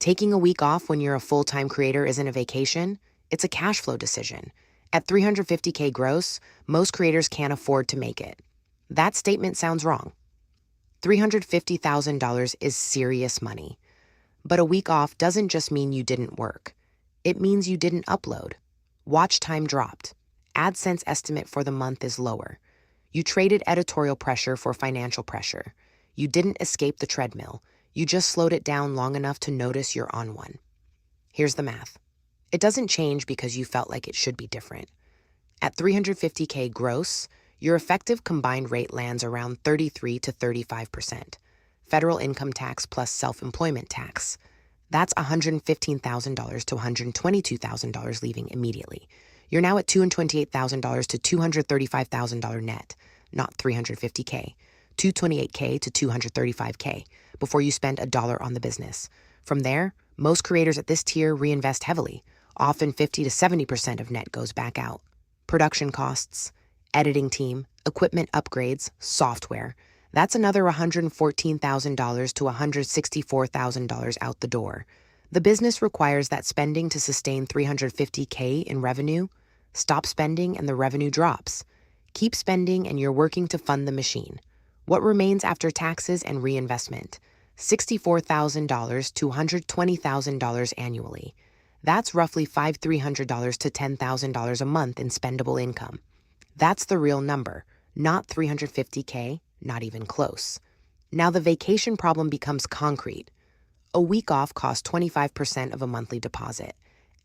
Taking a week off when you're a full-time creator isn't a vacation, it's a cash flow decision. At 350K gross, most creators can't afford to make it. That statement sounds wrong. $350,000 is serious money. But a week off doesn't just mean you didn't work. It means you didn't upload. Watch time dropped. AdSense estimate for the month is lower. You traded editorial pressure for financial pressure. You didn't escape the treadmill. You just slowed it down long enough to notice you're on one. Here's the math. It doesn't change because you felt like it should be different. At 350K gross, your effective combined rate lands around 33 to 35%. Federal income tax plus self-employment tax. That's $115,000 to $122,000 leaving immediately. You're now at $228,000 to $235,000 net, not 350K. 228K to 235K before you spend $1 on the business. From there, most creators at this tier reinvest heavily. Often 50 to 70% of net goes back out. Production costs, editing team, equipment upgrades, software. That's another $114,000 to $164,000 out the door. The business requires that spending to sustain 350K in revenue. Stop spending and the revenue drops. Keep spending and you're working to fund the machine. What remains after taxes and reinvestment? $64,000 to $120,000 annually. That's roughly $5,300 to $10,000 a month in spendable income. That's the real number, not 350K, not even close. Now the vacation problem becomes concrete. A week off costs 25% of a monthly deposit.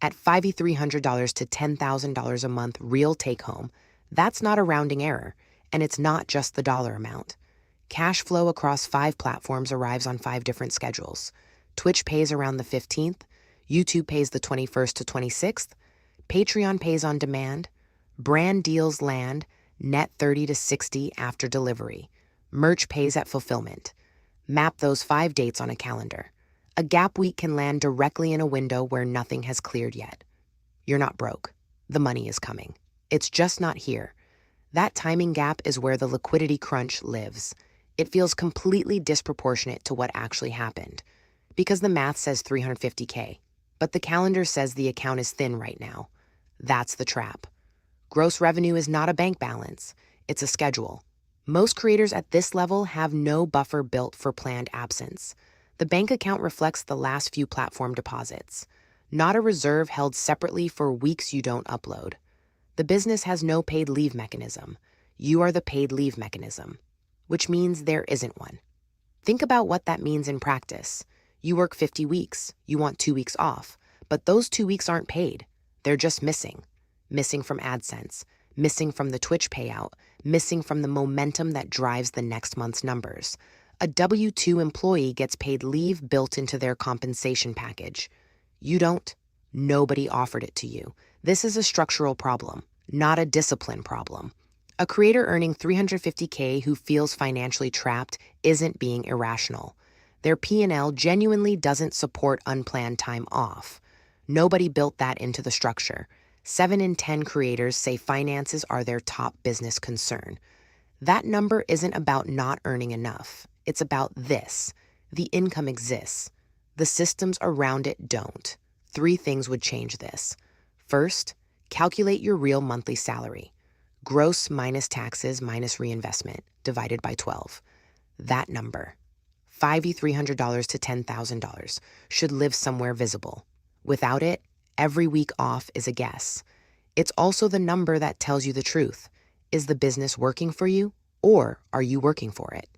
At $5,300 to $10,000 a month real take-home, that's not a rounding error, and it's not just the dollar amount. Cash flow across 5 platforms arrives on 5 different schedules. Twitch pays around the 15th, YouTube pays the 21st to 26th, Patreon pays on demand, brand deals land, net 30 to 60 after delivery, merch pays at fulfillment. Map those 5 dates on a calendar. A gap week can land directly in a window where nothing has cleared yet. You're not broke. The money is coming. It's just not here. That timing gap is where the liquidity crunch lives. It feels completely disproportionate to what actually happened. Because the math says 350K, but the calendar says the account is thin right now. That's the trap. Gross revenue is not a bank balance. It's a schedule. Most creators at this level have no buffer built for planned absence. The bank account reflects the last few platform deposits, not a reserve held separately for weeks you don't upload. The business has no paid leave mechanism. You are the paid leave mechanism, which means there isn't one. Think about what that means in practice. You work 50 weeks, you want 2 weeks off, but those 2 weeks aren't paid. They're just missing. Missing from AdSense, missing from the Twitch payout, missing from the momentum that drives the next month's numbers. A W-2 employee gets paid leave built into their compensation package. You don't. Nobody offered it to you. This is a structural problem, not a discipline problem. A creator earning 350K who feels financially trapped isn't being irrational. Their P&L genuinely doesn't support unplanned time off. Nobody built that into the structure. 7 in 10 creators say finances are their top business concern. That number isn't about not earning enough. It's about this. The income exists. The systems around it don't. 3 things would change this. First, calculate your real monthly salary. Gross minus taxes minus reinvestment divided by 12. That number, $5,300 to $10,000, should live somewhere visible. Without it, every week off is a guess. It's also the number that tells you the truth. Is the business working for you, or are you working for it?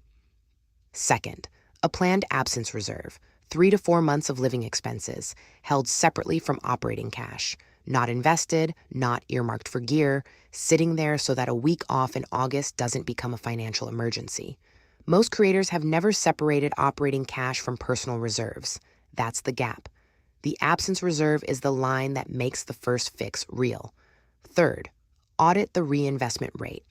Second, a planned absence reserve, 3 to 4 months of living expenses, held separately from operating cash. Not invested, not earmarked for gear, sitting there so that a week off in August doesn't become a financial emergency. Most creators have never separated operating cash from personal reserves. That's the gap. The absence reserve is the line that makes the first fix real. Third, audit the reinvestment rate.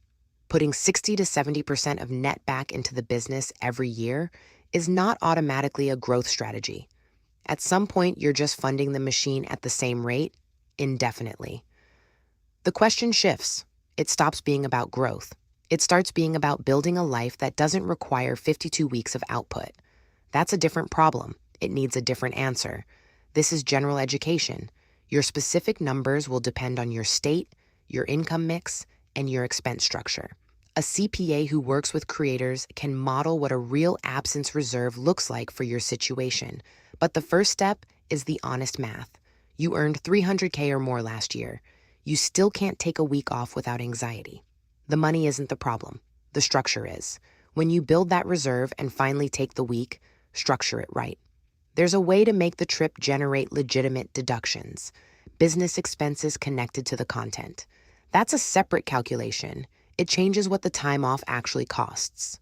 Putting 60 to 70% of net back into the business every year is not automatically a growth strategy. At some point, you're just funding the machine at the same rate, indefinitely. The question shifts. It stops being about growth. It starts being about building a life that doesn't require 52 weeks of output. That's a different problem. it needs a different answer. This is general education. Your specific numbers will depend on your state, your income mix, and your expense structure. A CPA who works with creators can model what a real absence reserve looks like for your situation. But the first step is the honest math. You earned 300K or more last year. You still can't take a week off without anxiety. The money isn't the problem. The structure is. When you build that reserve and finally take the week, structure it right. There's a way to make the trip generate legitimate deductions, business expenses connected to the content. That's a separate calculation. It changes what the time off actually costs.